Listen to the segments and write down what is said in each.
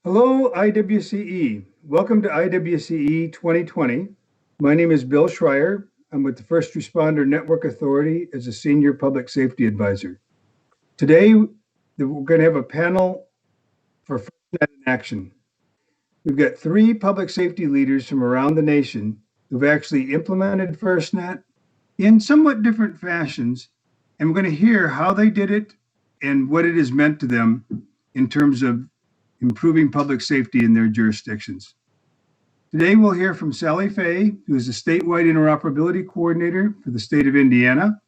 Hello, IWCE. Welcome to IWCE 2020. My name is Bill Schrier. I'm with the First Responder Network Authority as a Senior Public Safety Advisor. Today, we're going to have a panel for FirstNet in action. We've got three public safety leaders from around the nation who've actually implemented FirstNet in somewhat different fashions, and we're going to hear how they did it and what it has meant to them in terms of improving public safety in their jurisdictions. Today, we'll hear from Sally Fay, who is the statewide interoperability coordinator for the state of Indiana,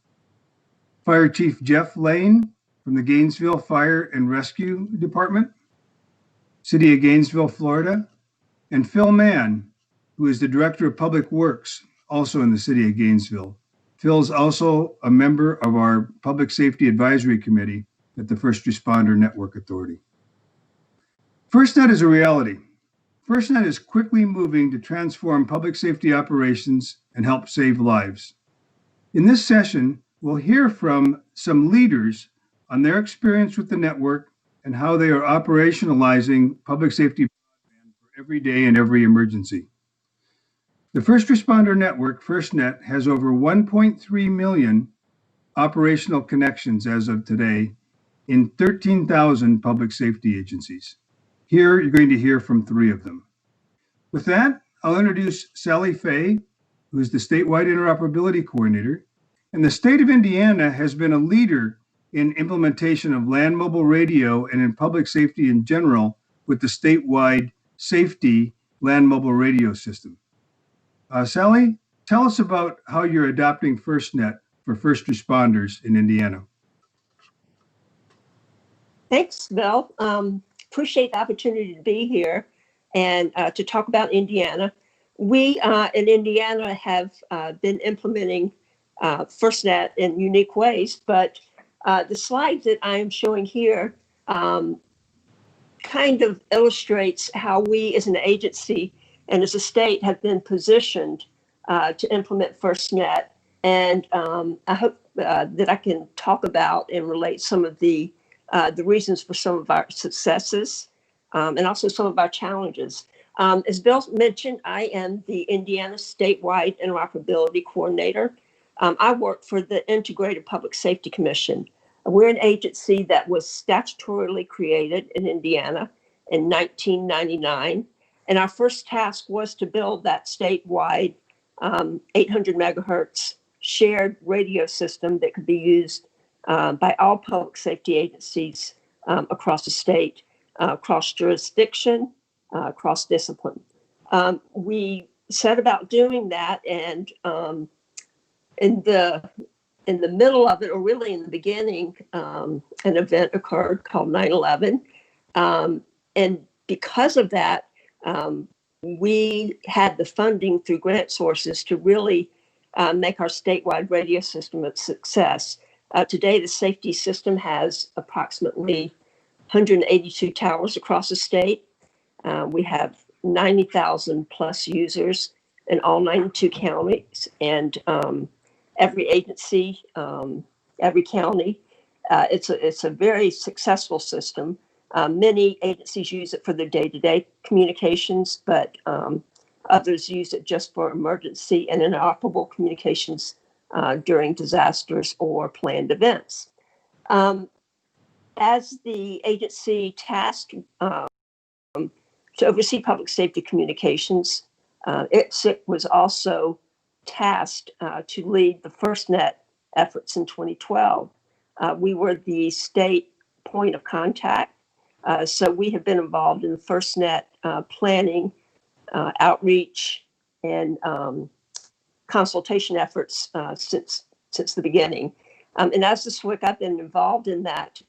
Fire Chief Jeff Lane from the Gainesville Fire and Rescue Department, City of Gainesville, Florida, and Phil Mann, who is the Director of Public Works, also in the City of Gainesville. Phil's also a member of our Public Safety Advisory Committee at the First Responder Network Authority. FirstNet is a reality. FirstNet is quickly moving to transform public safety operations and help save lives. In this session, we'll hear from some leaders on their experience with the network and how they are operationalizing public safety broadband for every day and every emergency. The First Responder Network, FirstNet, has over 1.3 million operational connections as of today in 13,000 public safety agencies. Here, you're going to hear from three of them. With that, I'll introduce Sally Fay, who is the statewide interoperability coordinator. And the state of Indiana has been a leader in implementation of land mobile radio and in public safety in general with the statewide safety land mobile radio system. Sally, tell us about how you're adopting FirstNet for first responders in Indiana. Thanks, Bill. Appreciate the opportunity to be here and to talk about Indiana. We in Indiana have been implementing FirstNet in unique ways, but the slide that I am showing here kind of illustrates how we as an agency and as a state have been positioned to implement FirstNet. And I hope that I can talk about and relate some of the reasons for some of our successes and also some of our challenges. As Bill mentioned, I am the Indiana Statewide Interoperability Coordinator. I work for the Integrated Public Safety Commission. We're an agency that was statutorily created in Indiana in 1999. And our first task was to build that statewide 800 megahertz shared radio system that could be used by all public safety agencies across the state, across jurisdiction, across discipline. We set about doing that, and in the middle of it, or really in the beginning, an event occurred called 9/11. And because of that, we had the funding through grant sources to really make our statewide radio system a success. Today, the safety system has approximately 182 towers across the state. We have 90,000 plus users in all 92 counties, and every agency, every county. It's a very successful system. Many agencies use it for their day-to-day communications, but others use it just for emergency and interoperable communications during disasters or planned events. As the agency tasked to oversee public safety communications, it was also tasked to lead the FirstNet efforts in 2012. We were the state point of contact, so we have been involved in the FirstNet planning, outreach, and consultation efforts since the beginning. And as the SWIC, I've been involved in that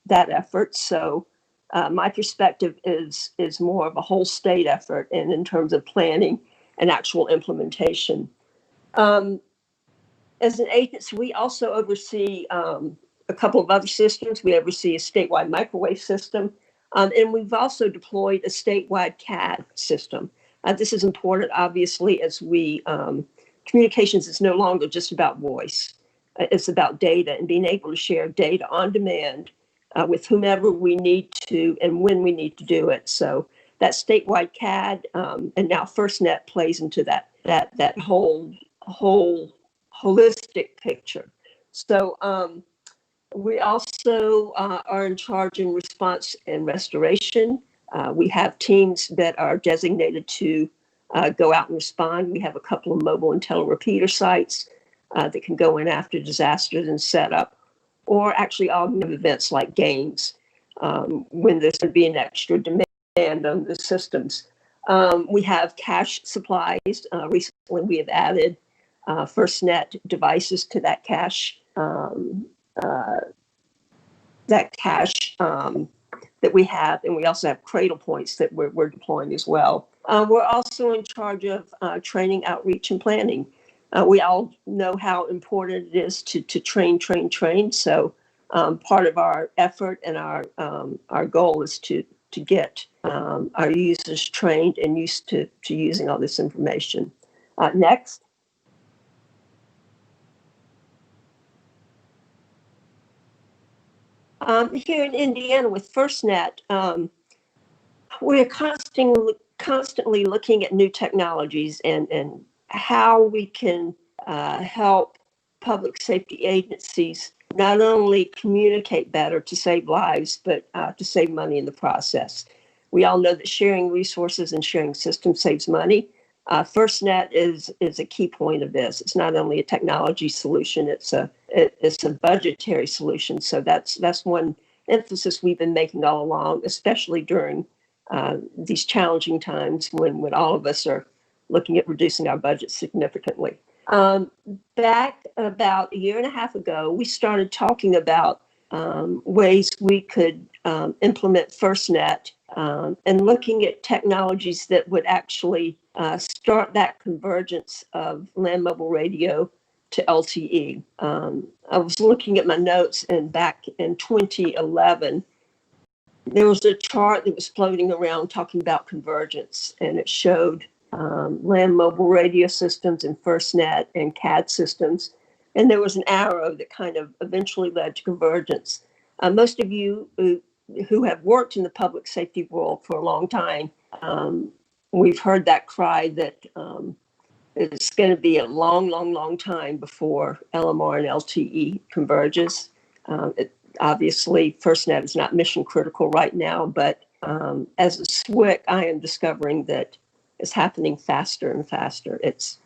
effort. So my perspective is more of a whole state effort, and in terms of planning and actual implementation. As an agency, we also oversee a couple of other systems. We oversee a statewide microwave system, and we've also deployed a statewide CAD system. This is important, obviously, as communications is no longer just about voice. It's about data and being able to share data on demand with whomever we need to and when we need to do it. So that statewide CAD and now FirstNet plays into that whole holistic picture. So we also are in charge in response and restoration. We have teams that are designated to go out and respond. We have a couple of mobile and telerepeater sites that can go in after disasters and set up, or actually augment events like games when there's going to be an extra demand on the systems. We have cache supplies. Recently, we have added FirstNet devices to that cache. That we have, and we also have cradle points that we're deploying as well. We're also in charge of training, outreach, and planning. We all know how important it is to train. So part of our effort and our goal is to get our users trained and used to using all this information. Next. Here in Indiana with FirstNet, we're constantly looking at new technologies and how we can help public safety agencies not only communicate better to save lives, but to save money in the process. We all know that sharing resources and sharing systems saves money. FirstNet is a key point of this. It's not only a technology solution, it's a budgetary solution. So that's one emphasis we've been making all along, especially during these challenging times when all of us are looking at reducing our budget significantly. Back about a year and a half ago, we started talking about ways we could implement FirstNet and looking at technologies that would actually start that convergence of land mobile radio to LTE. I was looking at my notes, and back in 2011, there was a chart that was floating around talking about convergence, and it showed land mobile radio systems and FirstNet and CAD systems. And there was an arrow that kind of eventually led to convergence. Most of you who have worked in the public safety world for a long time, we've heard that cry that it's going to be a long time before LMR and LTE converges. Obviously, FirstNet is not mission critical right now, but as a SWIC, I am discovering that it's happening faster and faster. It's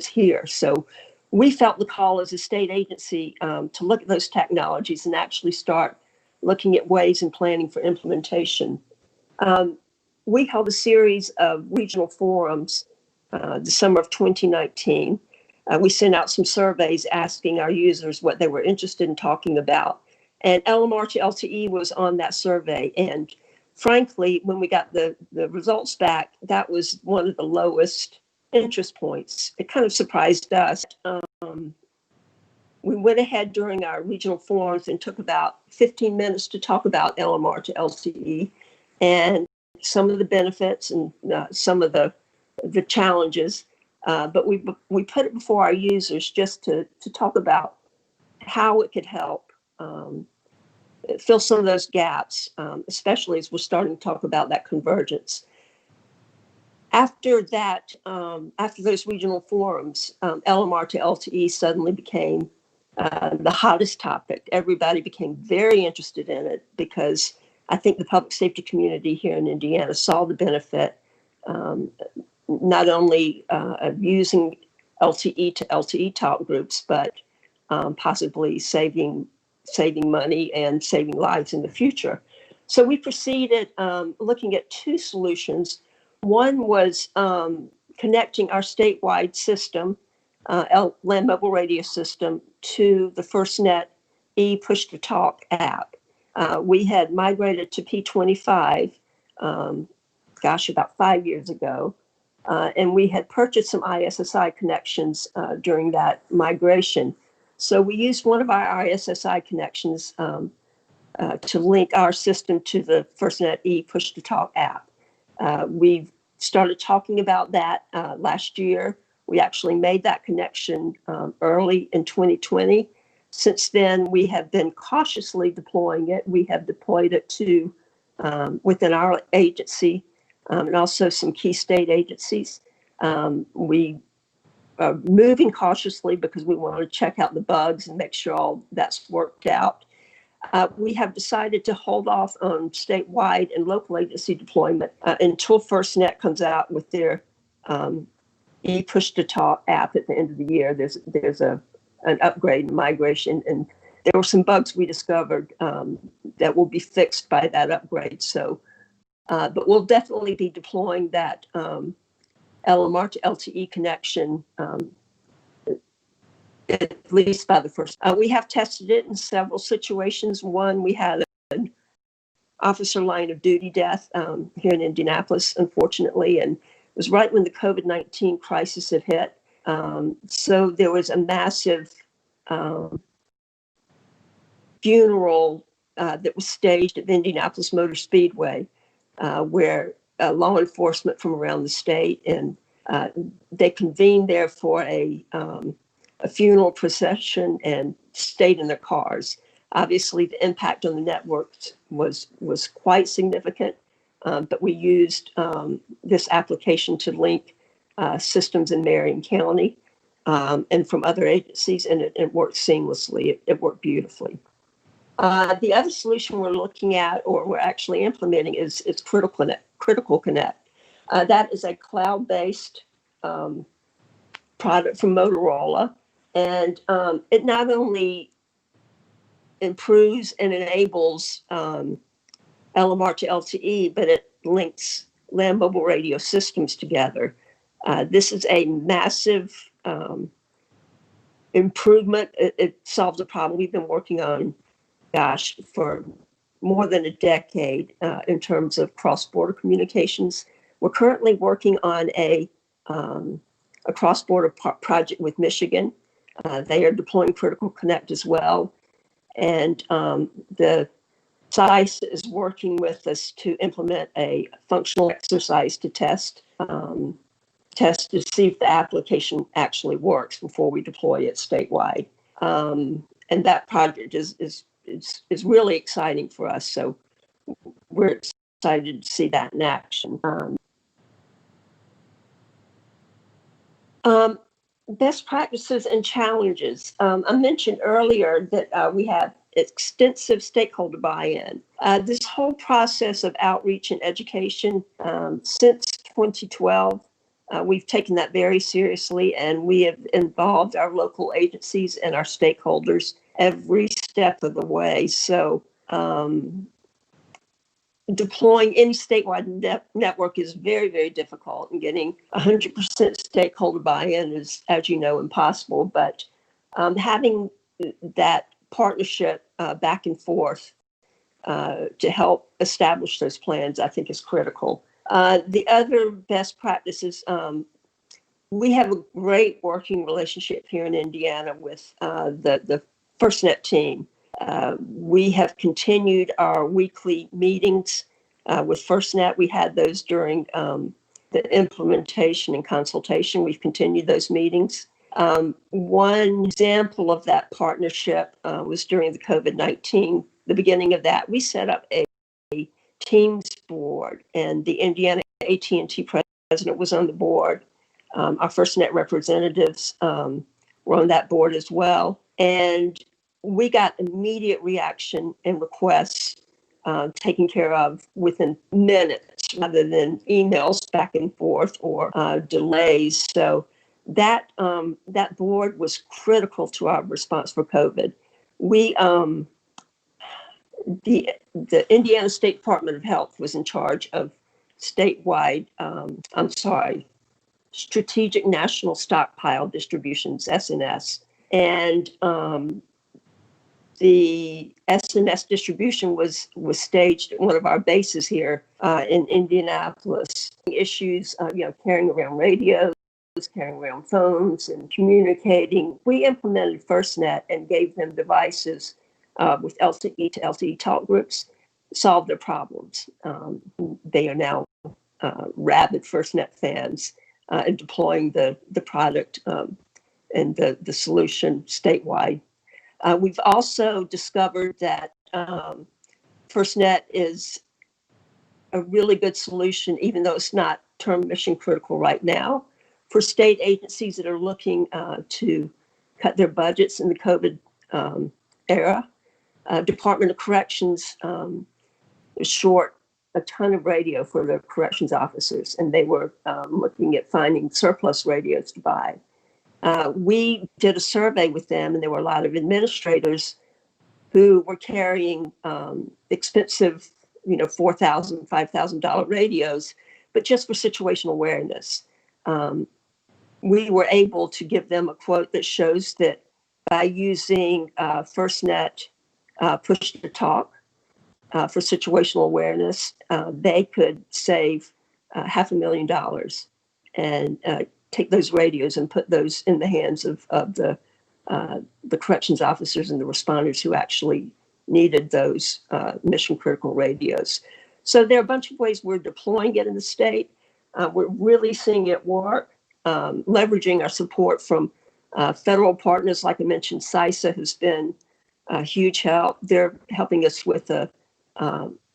here. So we felt the call as a state agency to look at those technologies and actually start looking at ways and planning for implementation. We held a series of regional forums the summer of 2019. We sent out some surveys asking our users what they were interested in talking about. And LMR to LTE was on that survey. And frankly, when we got the results back, that was one of the lowest interest points. It kind of surprised us. We went ahead during our regional forums and took about 15 minutes to talk about LMR to LTE and some of the benefits and some of the challenges. But we put it before our users just to talk about how it could help fill some of those gaps, especially as we're starting to talk about that convergence. After that, after those regional forums, LMR to LTE suddenly became the hottest topic. Everybody became very interested in it because I think the public safety community here in Indiana saw the benefit, not only of using LTE to LTE talk groups, but possibly saving money and saving lives in the future. So we proceeded looking at two solutions. One was connecting our statewide system, land mobile radio system, to the FirstNet push to talk app. We had migrated to P25, about 5 years ago, and we had purchased some ISSI connections during that migration. So we used one of our ISSI connections to link our system to the FirstNet push to talk app. We've started talking about that last year. We actually made that connection early in 2020. Since then, we have been cautiously deploying it. We have deployed it to within our agency and also some key state agencies. We are moving cautiously because we want to check out the bugs and make sure all that's worked out. We have decided to hold off on statewide and local agency deployment until FirstNet comes out with their e-push to talk app at the end of the year. There's an upgrade and migration, and there were some bugs we discovered that will be fixed by that upgrade. So, but we'll definitely be deploying that LMR to LTE connection at least by the first. We have tested it in several situations. One, we had an officer line of duty death here in Indianapolis, unfortunately, and it was right when the COVID-19 crisis had hit. So there was a massive funeral that was staged at the Indianapolis Motor Speedway, where law enforcement from around the state and they convened there for a funeral procession and stayed in their cars. Obviously, the impact on the networks was quite significant, but we used this application to link systems in Marion County and from other agencies, and it worked seamlessly. It worked beautifully. The other solution we're looking at, or we're actually implementing, is Critical Connect. That is a cloud-based product from Motorola, and it not only improves and enables LMR to LTE, but it links land mobile radio systems together. This is a massive improvement. It solves a problem we've been working on, for more than a decade in terms of cross-border communications. We're currently working on a cross-border project with Michigan. They are deploying Critical Connect as well. And the SICE is working with us to implement a functional exercise to test to see if the application actually works before we deploy it statewide. And that project is really exciting for us. So we're excited to see that in action. Best practices and challenges. I mentioned earlier that we have extensive stakeholder buy-in. This whole process of outreach and education since 2012, we've taken that very seriously, and we have involved our local agencies and our stakeholders every step of the way. So deploying any statewide network is very, very difficult, and getting 100% stakeholder buy-in is, as you know, impossible. But having that partnership back and forth to help establish those plans, I think, is critical. The other best practices, we have a great working relationship here in Indiana with the FirstNet team. We have continued our weekly meetings with FirstNet. We had those during the implementation and consultation. We've continued those meetings. One example of that partnership was during the COVID-19, the beginning of that. We set up a Teams board, and the Indiana AT&T president was on the board. Our FirstNet representatives were on that board as well. And we got immediate reaction and requests taken care of within minutes rather than emails back and forth or delays. So that board was critical to our response for COVID. We the Indiana State Department of Health was in charge of statewide, Strategic National Stockpile Distributions, SNS. And the SNS distribution was staged at one of our bases here in Indianapolis. Issues, carrying around radios, carrying around phones, and communicating. We implemented FirstNet and gave them devices with LTE to LTE talk groups, solved their problems. They are now rabid FirstNet fans and deploying the product and the solution statewide. We've also discovered that FirstNet is a really good solution, even though it's not term mission critical right now, for state agencies that are looking to cut their budgets in the COVID era. Department of Corrections is short a ton of radio for their corrections officers, and they were looking at finding surplus radios to buy. We did a survey with them, and there were a lot of administrators who were carrying expensive, $4,000, $5,000 radios, but just for situational awareness. We were able to give them a quote that shows that by using FirstNet push to talk for situational awareness, they could save $500,000 and take those radios and put those in the hands of the corrections officers and the responders who actually needed those mission critical radios. So there are a bunch of ways we're deploying it in the state. We're really seeing it work, leveraging our support from federal partners. Like I mentioned, CISA has been a huge help. They're helping us with a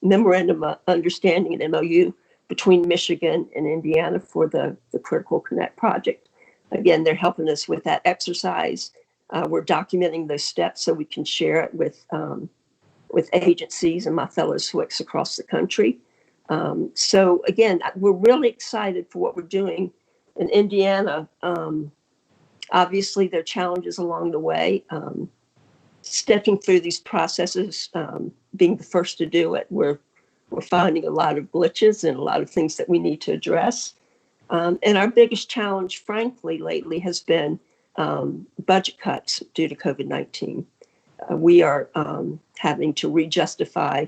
memorandum of understanding, an MOU, between Michigan and Indiana for the Critical Connect project. Again, they're helping us with that exercise. We're documenting those steps so we can share it with agencies and my fellow SWICs across the country. So again, we're really excited for what we're doing in Indiana. Obviously, there are challenges along the way. Stepping through these processes, being the first to do it, we're finding a lot of glitches and a lot of things that we need to address. And our biggest challenge, frankly, lately has been budget cuts due to COVID-19. We are having to re-justify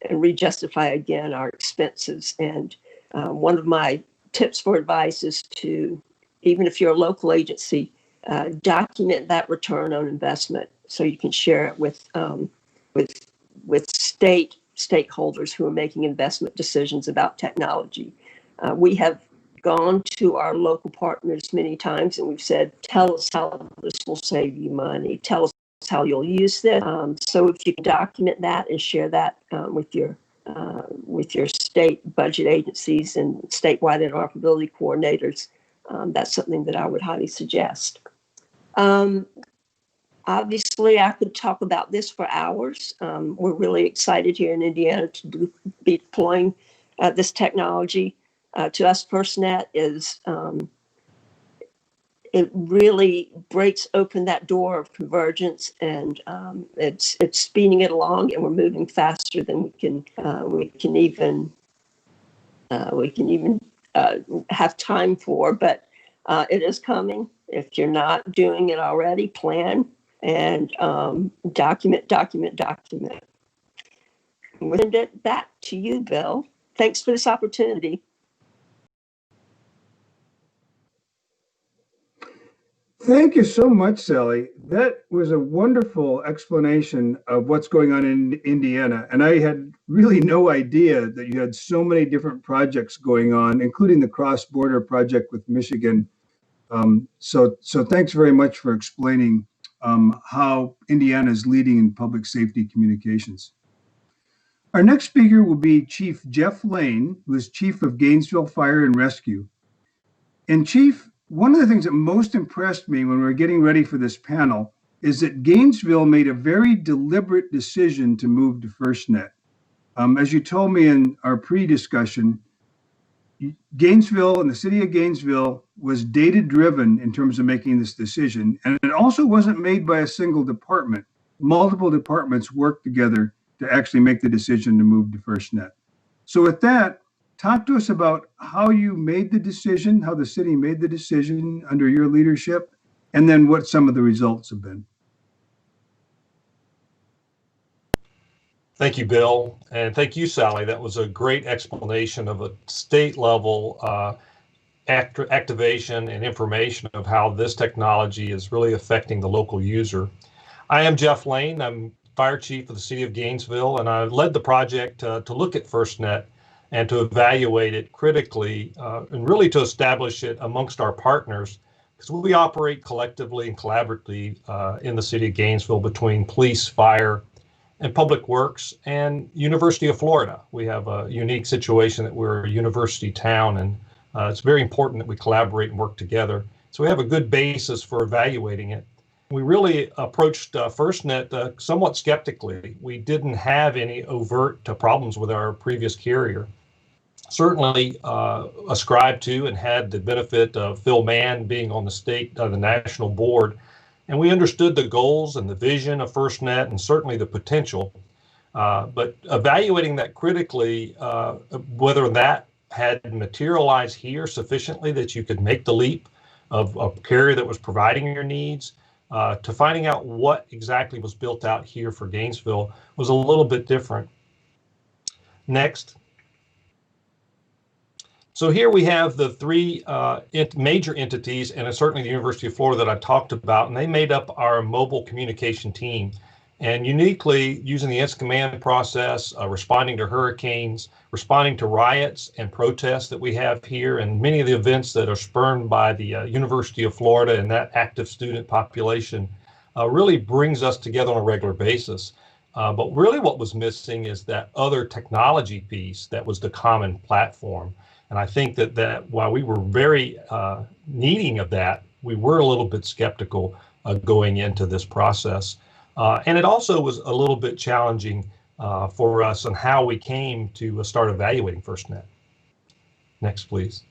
again our expenses. And one of my tips for advice is to, even if you're a local agency, document that return on investment so you can share it with state stakeholders who are making investment decisions about technology. We have gone to our local partners many times and we've said, tell us how this will save you money. Tell us how you'll use this. So if you can document that and share that with your state budget agencies and statewide interoperability coordinators, that's something that I would highly suggest. Obviously, I could talk about this for hours. We're really excited here in Indiana to be deploying this technology. To us, FirstNet is, it really breaks open that door of convergence, and it's speeding it along, and we're moving faster than we can even have time for. But it is coming. If you're not doing it already, plan and document. We'll send it back to you, Bill. Thanks for this opportunity. Thank you so much, Sally. That was a wonderful explanation of what's going on in Indiana. And I had really no idea that you had so many different projects going on, including the cross-border project with Michigan. So thanks very much for explaining how Indiana is leading in public safety communications. Our next speaker will be Chief Jeff Lane, who is Chief of Gainesville Fire and Rescue. And Chief, one of the things that most impressed me when we were getting ready for this panel is that Gainesville made a very deliberate decision to move to FirstNet. As you told me in our pre-discussion, Gainesville and the city of Gainesville was data-driven in terms of making this decision. And it also wasn't made by a single department. Multiple departments worked together to actually make the decision to move to FirstNet. So with that, talk to us about how you made the decision, how the city made the decision under your leadership, and then what some of the results have been. Thank you, Bill, and thank you, Sally. That was a great explanation of a state level activation and information of how this technology is really affecting the local user. I am Jeff Lane. I'm Fire Chief of the City of Gainesville, and I led the project to look at FirstNet and to evaluate it critically and really to establish it amongst our partners because we operate collectively and collaboratively in the city of Gainesville between police, fire, and public works and University of Florida. We have a unique situation that we're a university town, and it's very important that we collaborate and work together. So we have a good basis for evaluating it. We really approached FirstNet somewhat skeptically. We didn't have any overt problems with our previous carrier. Certainly ascribed to and had the benefit of Phil Mann being on the national board. And we understood the goals and the vision of FirstNet and certainly the potential. But evaluating that critically, whether that had materialized here sufficiently that you could make the leap of a carrier that was providing your needs, to finding out what exactly was built out here for Gainesville was a little bit different. Next. So here we have the three major entities, and certainly the University of Florida that I talked about, and they made up our mobile communication team. And uniquely, using the incident command process, responding to hurricanes, responding to riots and protests that we have here, and many of the events that are spurned by the University of Florida and that active student population, really brings us together on a regular basis. But really what was missing is that other technology piece that was the common platform. And I think that while we were very needing of that, we were a little bit skeptical going into this process. And it also was a little bit challenging for us on how we came to start evaluating FirstNet. Next, please.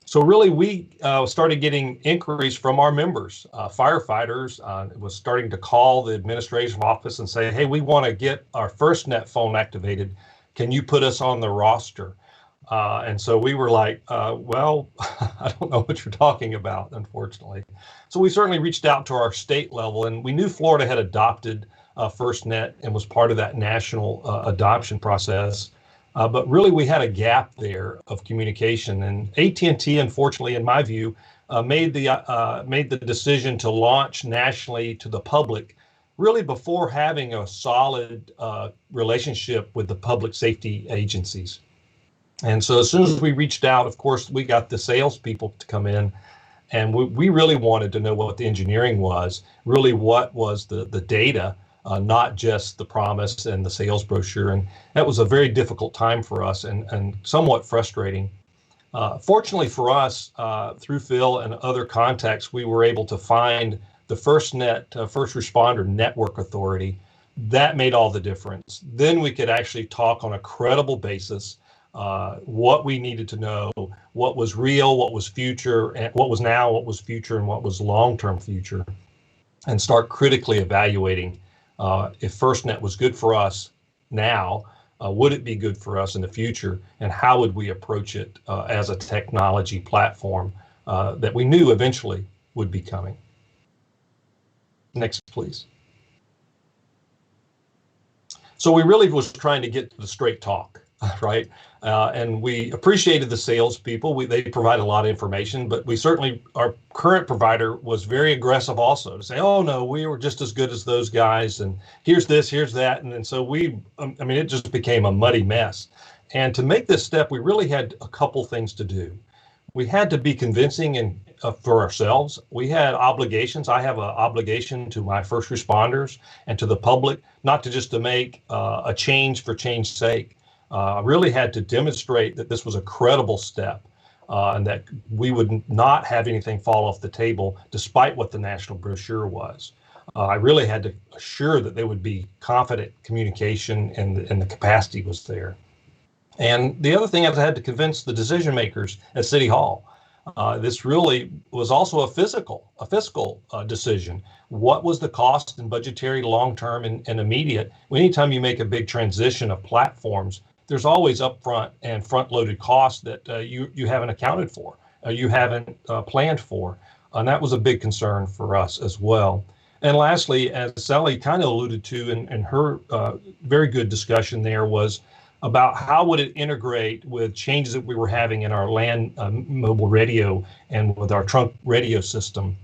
So really, we started getting inquiries from our members, firefighters. Was starting to call the administration office and say, hey, we want to get our FirstNet phone activated. Can you put us on the roster? And so we were like, well, I don't know what you're talking about, unfortunately. So we certainly reached out to our state level, and we knew Florida had adopted FirstNet and was part of that national adoption process. But really, we had a gap there of communication. And AT&T, unfortunately, in my view, made the decision to launch nationally to the public really before having a solid relationship with the public safety agencies. And so as soon as we reached out, of course, we got the salespeople to come in, and we really wanted to know what the engineering was, really what was the data, not just the promise and the sales brochure. And that was a very difficult time for us and somewhat frustrating. Fortunately for us, through Phil and other contacts, we were able to find the FirstNet, First Responder Network Authority. That made all the difference. Then we could actually talk on a credible basis what we needed to know, what was real, what was future, and what was now, what was future, and what was long-term future, and start critically evaluating if FirstNet was good for us now, would it be good for us in the future, and how would we approach it as a technology platform that we knew eventually would be coming. Next, please. So we really was trying to get to the straight talk, right? And we appreciated the salespeople. They provide a lot of information, but we certainly, our current provider was very aggressive also to say, oh no, we were just as good as those guys, and here's this, here's that. And so it just became a muddy mess. And to make this step, we really had a couple things to do. We had to be convincing and for ourselves. We had obligations. I have an obligation to my first responders and to the public, not to make a change for change's sake. I really had to demonstrate that this was a credible step and that we would not have anything fall off the table despite what the national brochure was. I really had to assure that there would be confident communication and the capacity was there. And the other thing is I had to convince the decision makers at City Hall. This really was also a fiscal decision. What was the cost and budgetary long-term and immediate? Anytime you make a big transition of platforms, there's always upfront and front-loaded costs that you haven't accounted for, you haven't planned for. And that was a big concern for us as well. And lastly, as Sally kind of alluded to in her very good discussion there, was about how would it integrate with changes that we were having in our land mobile radio and with our trunk radio system.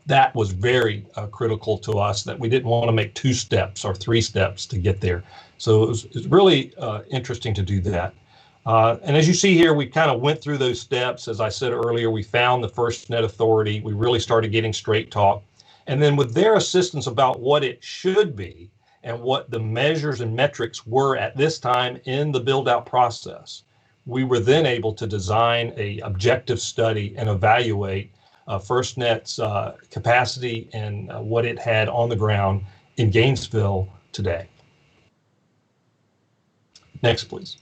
That was very critical to us, that we didn't want to make 2 steps or 3 steps to get there. So it was really interesting to do that. And as you see here, we kind of went through those steps. As I said earlier, we found the FirstNet Authority. We really started getting straight talk. And then with their assistance about what it should be and what the measures and metrics were at this time in the build-out process, we were then able to design an objective study and evaluate FirstNet's capacity and what it had on the ground in Gainesville today. Next, please.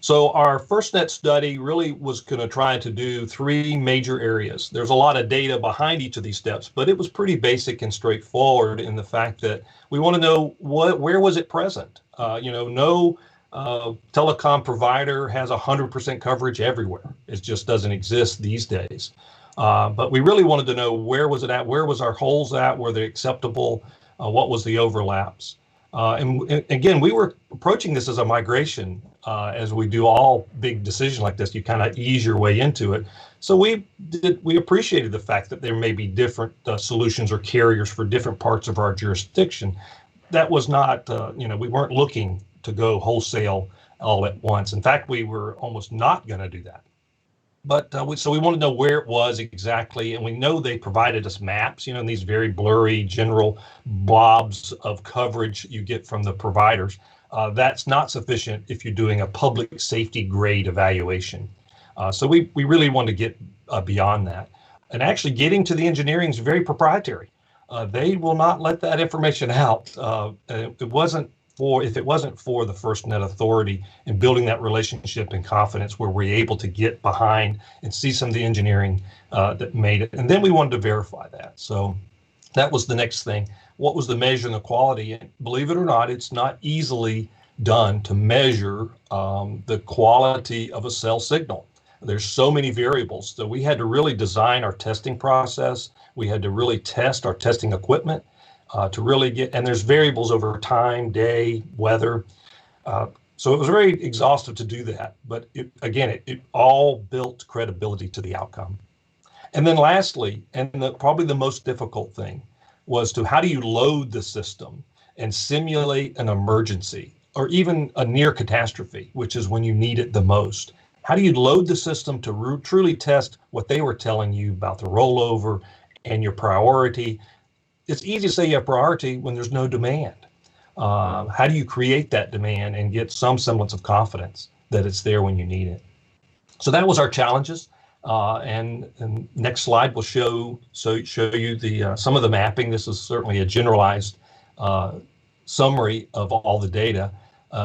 So our FirstNet study really was going to try to do three major areas. There's a lot of data behind each of these steps, but it was pretty basic and straightforward in the fact that we want to know where was it present. No telecom provider has 100% coverage everywhere. It just doesn't exist these days. But we really wanted to know where was it at, where was our holes at, were they acceptable, what was the overlaps. And again, we were approaching this as a migration. As we do all big decisions like this, you kind of ease your way into it. So we appreciated the fact that there may be different solutions or carriers for different parts of our jurisdiction. That was not, we weren't looking to go wholesale all at once. In fact, we were almost not going to do that. But so we wanted to know where it was exactly, and we know they provided us maps, in these very blurry general blobs of coverage you get from the providers. That's not sufficient if you're doing a public safety grade evaluation. So we really want to get beyond that. And actually getting to the engineering is very proprietary. They will not let that information out. If it wasn't for the FirstNet Authority and building that relationship and confidence where we're able to get behind and see some of the engineering that made it. And then we wanted to verify that. So that was the next thing. What was the measure and the quality? And believe it or not, it's not easily done to measure the quality of a cell signal. There's so many variables. So we had to really design our testing process. We had to really test our testing equipment to really get, and there's variables over time, day, weather. So it was very exhaustive to do that. But it all built credibility to the outcome. And then lastly, and probably the most difficult thing, was to how do you load the system and simulate an emergency or even a near catastrophe, which is when you need it the most. How do you load the system to truly test what they were telling you about the rollover and your priority? It's easy to say you have priority when there's no demand. How do you create that demand and get some semblance of confidence that it's there when you need it? So that was our challenges. And next slide will show you the some of the mapping. This is certainly a generalized summary of all the data.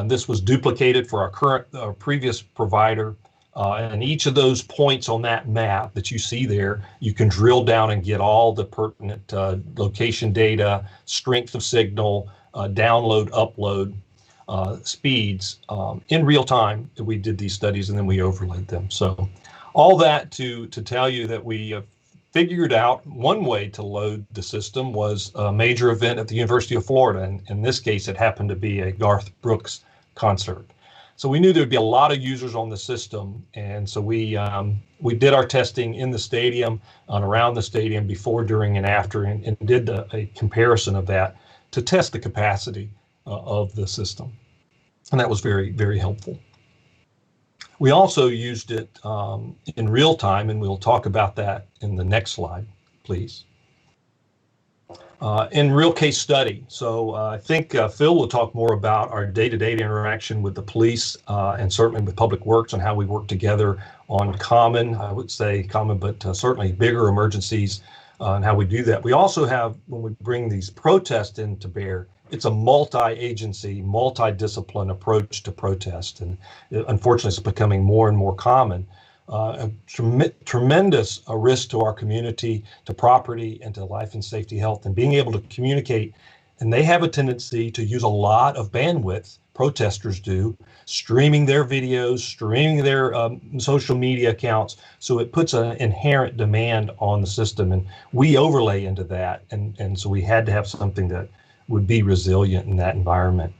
This was duplicated for our previous provider, and each of those points on that map that you see there, you can drill down and get all the pertinent location data, strength of signal, download, upload, speeds in real time. We did these studies and then we overlaid them. So all that to tell you that we figured out one way to load the system was a major event at the University of Florida. And in this case, it happened to be a Garth Brooks concert. So we knew there'd be a lot of users on the system. And so we did our testing in the stadium and around the stadium before, during, and after, and did a comparison of that to test the capacity of the system. And that was very, very helpful. We also used it in real time, and we'll talk about that in the next slide, please. In real case study. So I think Phil will talk more about our day-to-day interaction with the police and certainly with Public Works and how we work together on common, I would say common, but certainly bigger emergencies and how we do that. We also have, when we bring these protests into bear, it's a multi-agency, multi-discipline approach to protest. And unfortunately, it's becoming more and more common. A tremendous risk to our community, to property, and to life and safety, health, and being able to communicate. And they have a tendency to use a lot of bandwidth, protesters do, streaming their videos, streaming their social media accounts. So it puts an inherent demand on the system, and we overlay into that. And so we had to have something that would be resilient in that environment.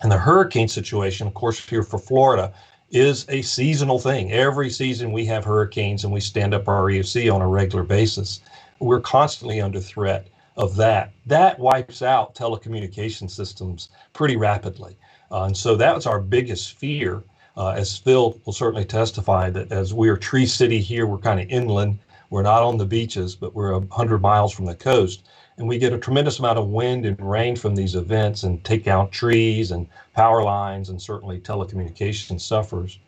And the hurricane situation, of course, here for Florida, is a seasonal thing. Every season we have hurricanes and we stand up our EOC on a regular basis. We're constantly under threat of that. That wipes out telecommunication systems pretty rapidly. And so that was our biggest fear, as Phil will certainly testify, that as we are Tree City here, we're kind of inland. We're not on the beaches, but we're 100 miles from the coast. And we get a tremendous amount of wind and rain from these events and take out trees and power lines, and certainly telecommunications suffers.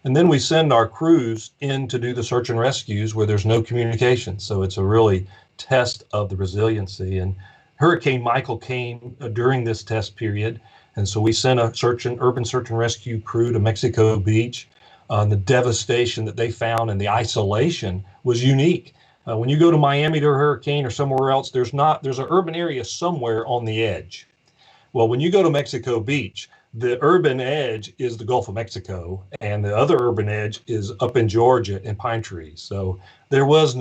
And then we send our crews in to do the search and rescues where there's no communication. So it's a really test of the resiliency. And Hurricane Michael came during this test period. And so we sent a urban search and rescue crew to Mexico Beach. The devastation that they found and the isolation was unique. When you go to Miami to a hurricane or somewhere else, there's an urban area somewhere on the edge. Well, when you go to Mexico Beach, the urban edge is the Gulf of Mexico, and the other urban edge is up in Georgia in pine trees. So there was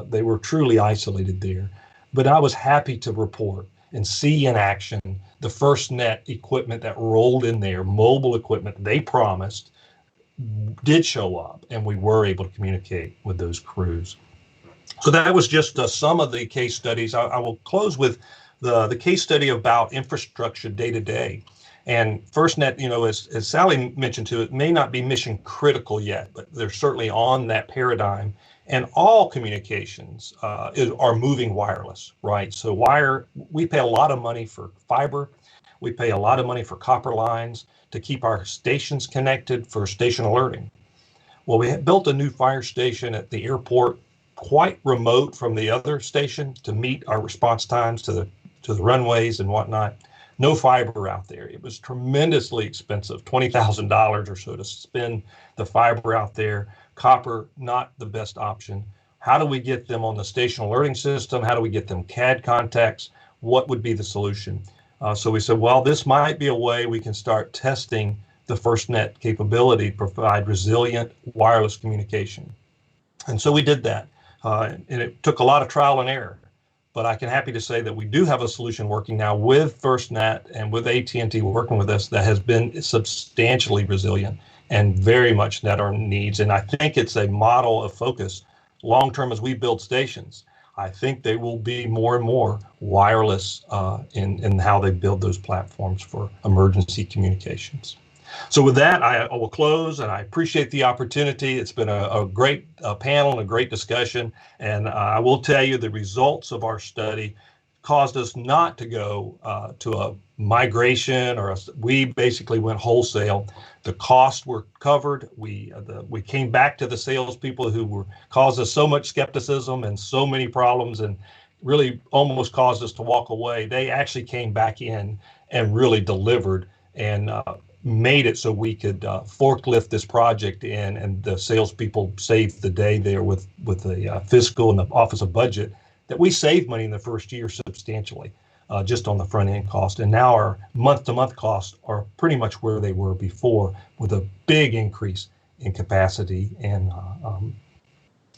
they were truly isolated there. But I was happy to report and see in action the FirstNet equipment that rolled in there, mobile equipment they promised, did show up, and we were able to communicate with those crews. So that was just some of the case studies. I will close with the case study about infrastructure day to day. And FirstNet, as Sally mentioned too, it may not be mission critical yet, but they're certainly on that paradigm. And all communications are moving wireless, right? So we pay a lot of money for fiber. We pay a lot of money for copper lines to keep our stations connected for station alerting. Well, we built a new fire station at the airport, quite remote from the other station to meet our response times to the runways and whatnot. No fiber out there. It was tremendously expensive, $20,000 or so to spin the fiber out there. Copper, not the best option. How do we get them on the station alerting system? How do we get them CAD contacts? What would be the solution? So we said, well, this might be a way we can start testing the FirstNet capability to provide resilient wireless communication. And so we did that. And it took a lot of trial and error. But I can happy to say that we do have a solution working now with FirstNet and with AT&T working with us that has been substantially resilient and very much met our needs. And I think it's a model of focus long term as we build stations. I think they will be more and more wireless in how they build those platforms for emergency communications. So with that, I will close, and I appreciate the opportunity. It's been a great panel and a great discussion. And I will tell you the results of our study caused us not to go to a migration we basically went wholesale. The costs were covered. We came back to the salespeople who caused us so much skepticism and so many problems and really almost caused us to walk away. They actually came back in and really delivered and made it so we could forklift this project in, and the salespeople saved the day there with the fiscal and the Office of Budget, that we saved money in the first year substantially, just on the front end cost. And now our month-to-month costs are pretty much where they were before, with a big increase in capacity and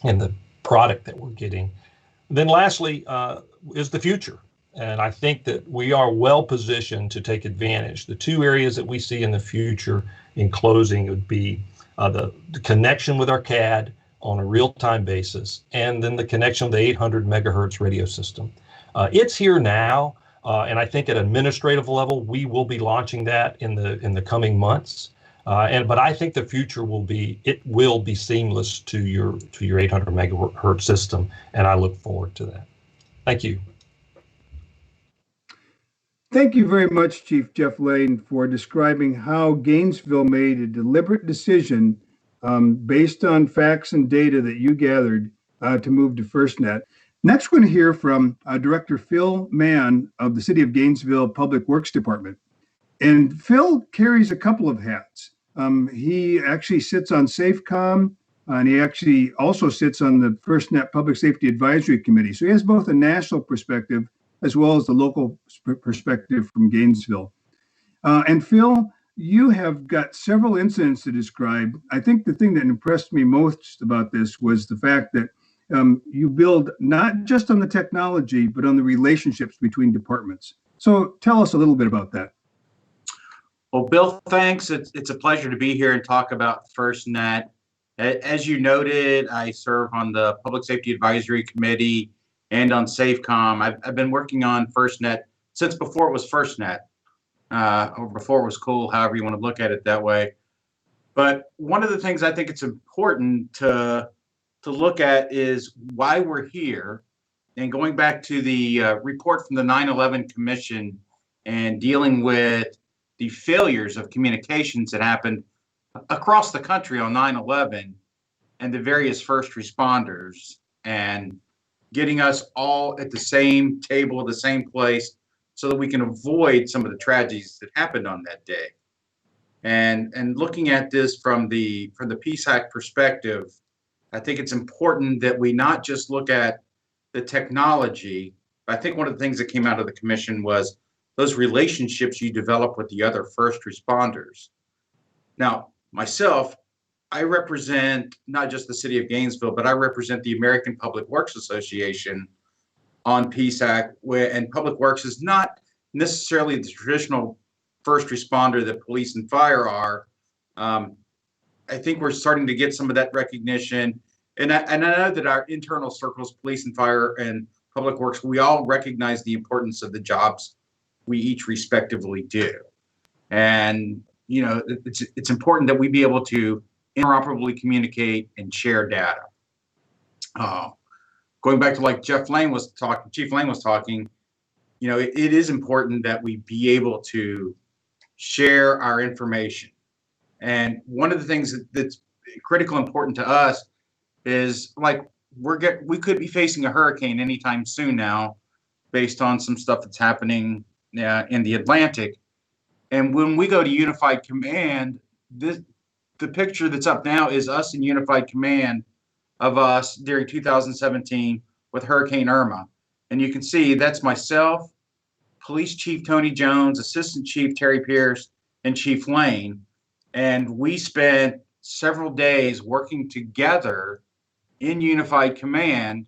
the product that we're getting. And then lastly is the future. And I think that we are well positioned to take advantage. The two areas that we see in the future in closing would be the connection with our CAD on a real-time basis, and then the connection with the 800 megahertz radio system. It's here now, and I think at an administrative level, we will be launching that in the coming months. But I think the future will be seamless to your 800 megahertz system, and I look forward to that. Thank you. Thank you very much, Chief Jeff Lane, for describing how Gainesville made a deliberate decision based on facts and data that you gathered to move to FirstNet. Next, we're going to hear from Director Phil Mann of the City of Gainesville Public Works Department. And Phil carries a couple of hats. He actually sits on SAFECOM, and he actually also sits on the FirstNet Public Safety Advisory Committee. So he has both a national perspective as well as the local perspective from Gainesville. And Phil, you have got several incidents to describe. I think the thing that impressed me most about this was the fact that you build not just on the technology, but on the relationships between departments. So tell us a little bit about that. Well, Bill, thanks. It's a pleasure to be here and talk about FirstNet. As you noted, I serve on the Public Safety Advisory Committee and on SAFECOM. I've been working on FirstNet since before it was FirstNet. or before it was cool, however you want to look at it that way. But one of the things I think it's important to look at is why we're here. And going back to the report from the 9/11 Commission and dealing with the failures of communications that happened across the country on 9/11 and the various first responders, and getting us all at the same table, the same place, so that we can avoid some of the tragedies that happened on that day. And looking at this from the PSAC perspective, I think it's important that we not just look at the technology. I think one of the things that came out of the commission was those relationships you develop with the other first responders. Now, myself, I represent not just the city of Gainesville, but I represent the American Public Works Association on PSAC, and Public Works is not necessarily the traditional first responder that police and fire are. I think we're starting to get some of that recognition. And I know that our internal circles, police and fire and Public Works, we all recognize the importance of the jobs we each respectively do. And, you know, it's important that we be able to interoperably communicate and share data. Going back to like Chief Lane was talking, you know, it is important that we be able to share our information. And one of the things that's critical important to us is, like, we could be facing a hurricane anytime soon now, based on some stuff that's happening in the Atlantic. And when we go to Unified Command, the picture that's up now is us in Unified Command of us during 2017 with Hurricane Irma. And you can see that's myself, Police Chief Tony Jones, Assistant Chief Terry Pierce, and Chief Lane. And we spent several days working together in Unified Command.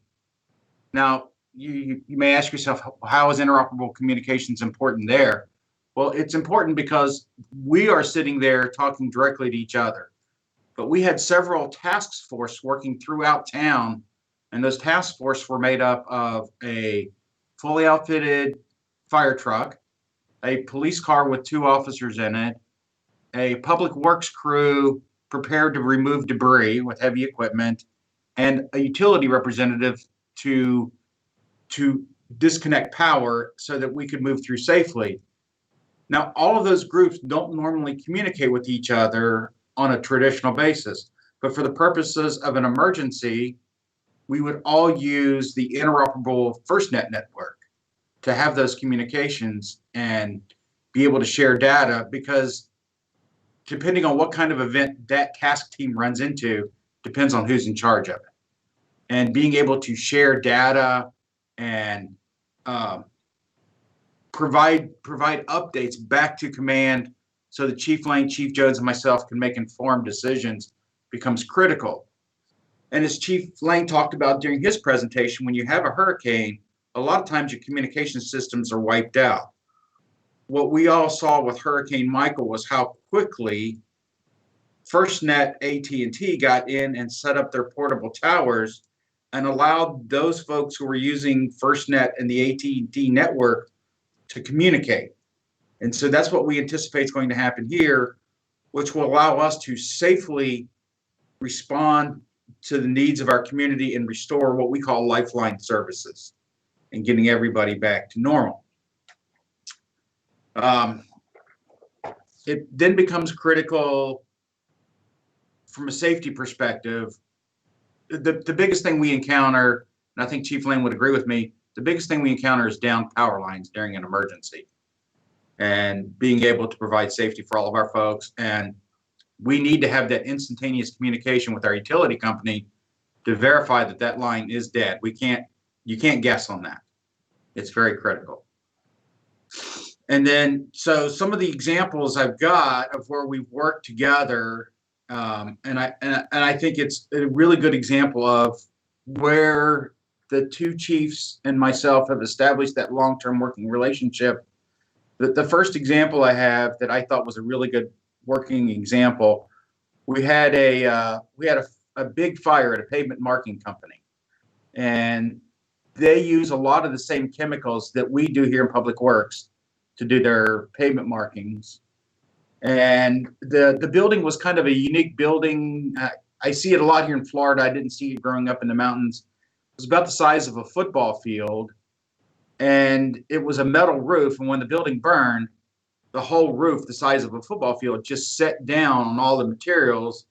Now, you may ask yourself, how is interoperable communications important there? Well, it's important because we are sitting there talking directly to each other. But we had several task force working throughout town, and those task force were made up of a fully outfitted fire truck, a police car with 2 officers in it, a public works crew prepared to remove debris with heavy equipment, and a utility representative to disconnect power so that we could move through safely. Now, all of those groups don't normally communicate with each other on a traditional basis, but for the purposes of an emergency, we would all use the interoperable FirstNet network to have those communications and be able to share data, because depending on what kind of event that task team runs into depends on who's in charge of it. And being able to share data and provide updates back to command so that Chief Lane, Chief Jones, and myself can make informed decisions becomes critical. And as Chief Lane talked about during his presentation, when you have a hurricane, a lot of times your communication systems are wiped out. What we all saw with Hurricane Michael was how quickly FirstNet AT&T got in and set up their portable towers and allowed those folks who were using FirstNet and the AT&T network to communicate. And so that's what we anticipate is going to happen here, which will allow us to safely respond to the needs of our community and restore what we call lifeline services and getting everybody back to normal. It then becomes critical from a safety perspective. The biggest thing we encounter, and I think Chief Lane would agree with me, the biggest thing we encounter is down power lines during an emergency, and being able to provide safety for all of our folks. And we need to have that instantaneous communication with our utility company to verify that that line is dead. You can't guess on that. It's very critical. And then, so some of the examples I've got of where we've worked together, and I think it's a really good example of where the 2 chiefs and myself have established that long-term working relationship. The first example I have that I thought was a really good working example, we had a big fire at a pavement marking company, and they use a lot of the same chemicals that we do here in Public Works to do their pavement markings. And the building was kind of a unique building. I see it a lot here in Florida. I didn't see it growing up in the mountains. It was about the size of a football field, and it was a metal roof. And when the building burned, the whole roof, the size of a football field, just set down on all the materials.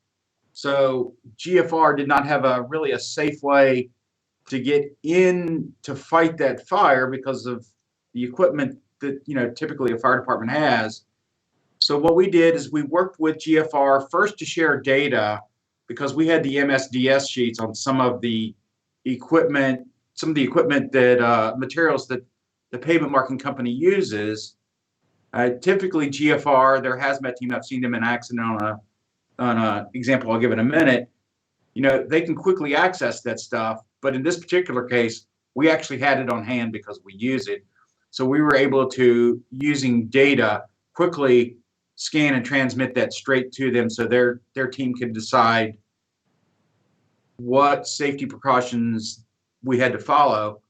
So GFR did not have really a safe way to get in to fight that fire because of the equipment that typically a fire department has. So what we did is we worked with GFR first to share data, because we had the MSDS sheets on some of the equipment that materials that the pavement marking company uses. Typically GFR, their hazmat team, I've seen them in accident on a example I'll give in a minute. They can quickly access that stuff, but in this particular case, we actually had it on hand because we use it. So we were able to, using data, quickly scan and transmit that straight to them, so their team could decide what safety precautions we had to follow.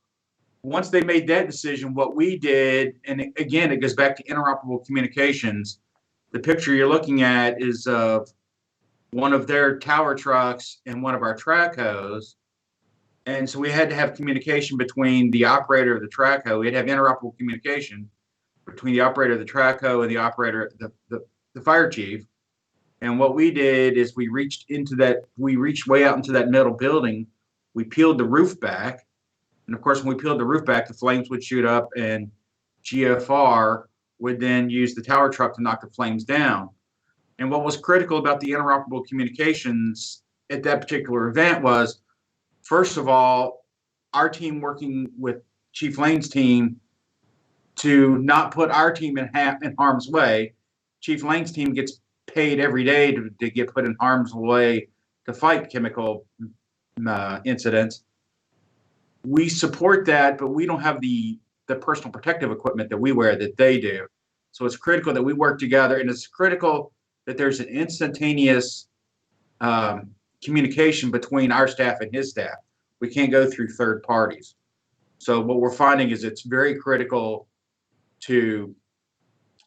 Once they made that decision, what we did, and again, it goes back to interoperable communications. The picture you're looking at is of one of their tower trucks and one of our track hose. And so we had to have communication between the operator of the track hoe. We had to have interoperable communication between the operator of the track hoe and the operator, the fire chief. And what we did is we reached way out into that metal building. We peeled the roof back. And of course, when we peeled the roof back, the flames would shoot up, and GFR would then use the tower truck to knock the flames down. And what was critical about the interoperable communications at that particular event was, first of all, our team working with Chief Lane's team to not put our team in harm's way. Chief Lane's team gets paid every day to get put in harm's way to fight chemical incidents. We support that, but we don't have the personal protective equipment that we wear that they do. So it's critical that we work together, and it's critical that there's an instantaneous communication between our staff and his staff. We can't go through third parties. So what we're finding is it's very critical to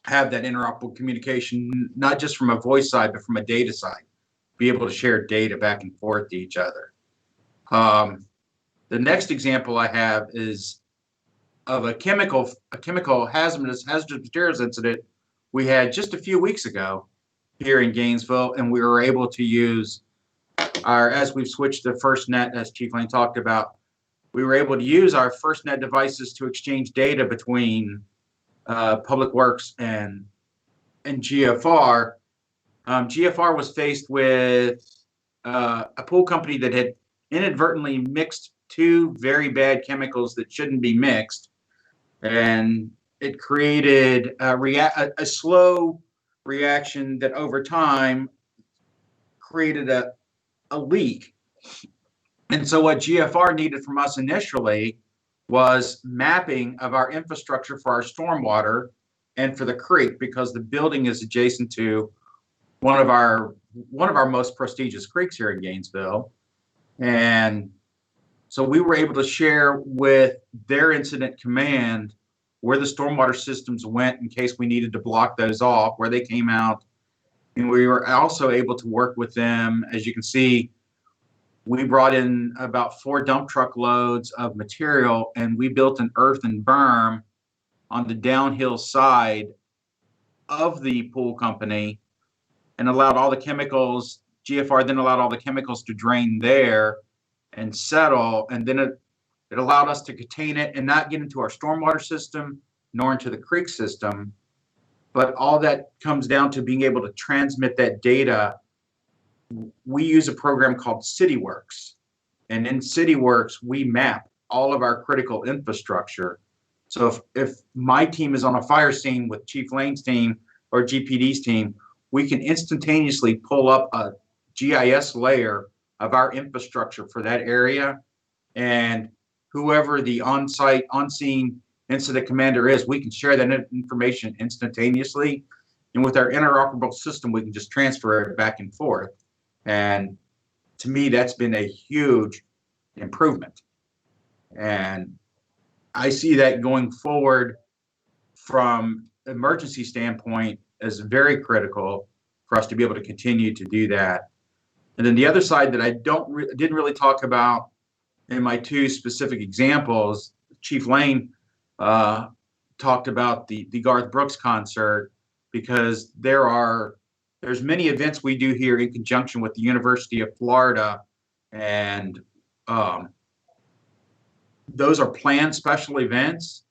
have that interoperable communication, not just from a voice side, but from a data side, be able to share data back and forth to each other. The next example I have is of a chemical hazardous materials incident we had just a few weeks ago here in Gainesville, and we were able to use as we've switched to FirstNet, as Chief Lane talked about, we were able to use our FirstNet devices to exchange data between Public Works and GFR. GFR was faced with a pool company that had inadvertently mixed two very bad chemicals that shouldn't be mixed, and it created a slow reaction that over time created a leak. And so what GFR needed from us initially was mapping of our infrastructure for our stormwater and for the creek, because the building is adjacent to one of our most prestigious creeks here in Gainesville. And so we were able to share with their incident command where the stormwater systems went in case we needed to block those off, where they came out. And we were also able to work with them. As you can see, we brought in about 4 dump truck loads of material, and we built an earthen berm on the downhill side of the pool company and allowed all the chemicals, GFR then allowed all the chemicals to drain there and settle. And then it allowed us to contain it and not get into our stormwater system nor into the creek system. But all that comes down to being able to transmit that data. We use a program called CityWorks. And in CityWorks, we map all of our critical infrastructure. So if my team is on a fire scene with Chief Lane's team or GPD's team, we can instantaneously pull up a GIS layer of our infrastructure for that area. And whoever the on-scene incident commander is, we can share that information instantaneously. And with our interoperable system, we can just transfer it back and forth. And to me, that's been a huge improvement. And I see that going forward from emergency standpoint is very critical for us to be able to continue to do that. And then the other side that I didn't really talk about in my two specific examples, Chief Lane talked about the Garth Brooks concert, because there's many events we do here in conjunction with the University of Florida, and those are planned special events.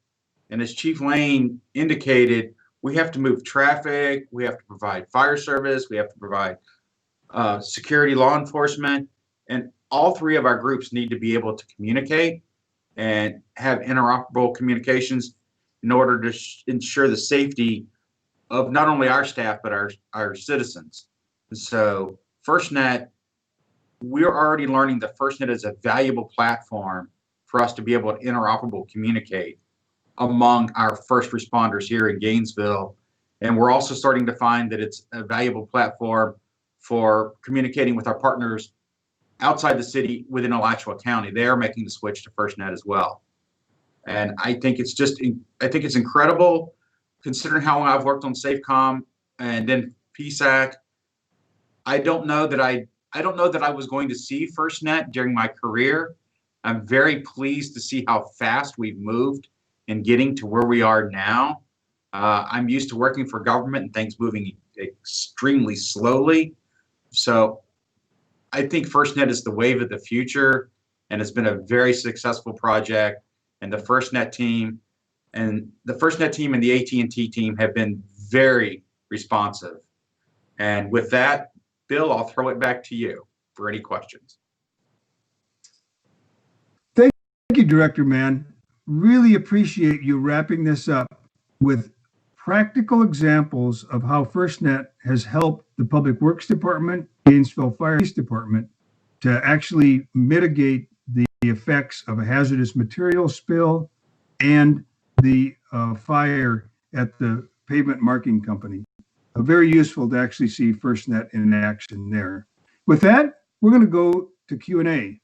And as Chief Lane indicated, we have to move traffic, we have to provide fire service, we have to provide security, law enforcement, and all three of our groups need to be able to communicate and have interoperable communications in order to ensure the safety of not only our staff, but our citizens. And so FirstNet, we're already learning that FirstNet is a valuable platform for us to be able to interoperable communicate among our first responders here in Gainesville. And we're also starting to find that it's a valuable platform for communicating with our partners outside the city within Alachua County. They are making the switch to FirstNet as well. And I think it's incredible considering how long I've worked on SafeCom and then PSAC. I don't know that I was going to see FirstNet during my career. I'm very pleased to see how fast we've moved in getting to where we are now. I'm used to working for government and things moving extremely slowly. So I think FirstNet is the wave of the future, and it's been a very successful project. And the FirstNet team and the AT&T team have been very responsive. And with that, Bill, I'll throw it back to you for any questions. Thank you, Director Mann. Really appreciate you wrapping this up with practical examples of how FirstNet has helped the Public Works Department, Gainesville Fire Department, to actually mitigate the effects of a hazardous material spill and the fire at the pavement marking company. Very useful to actually see FirstNet in action there. With that, we're going to go to Q&A.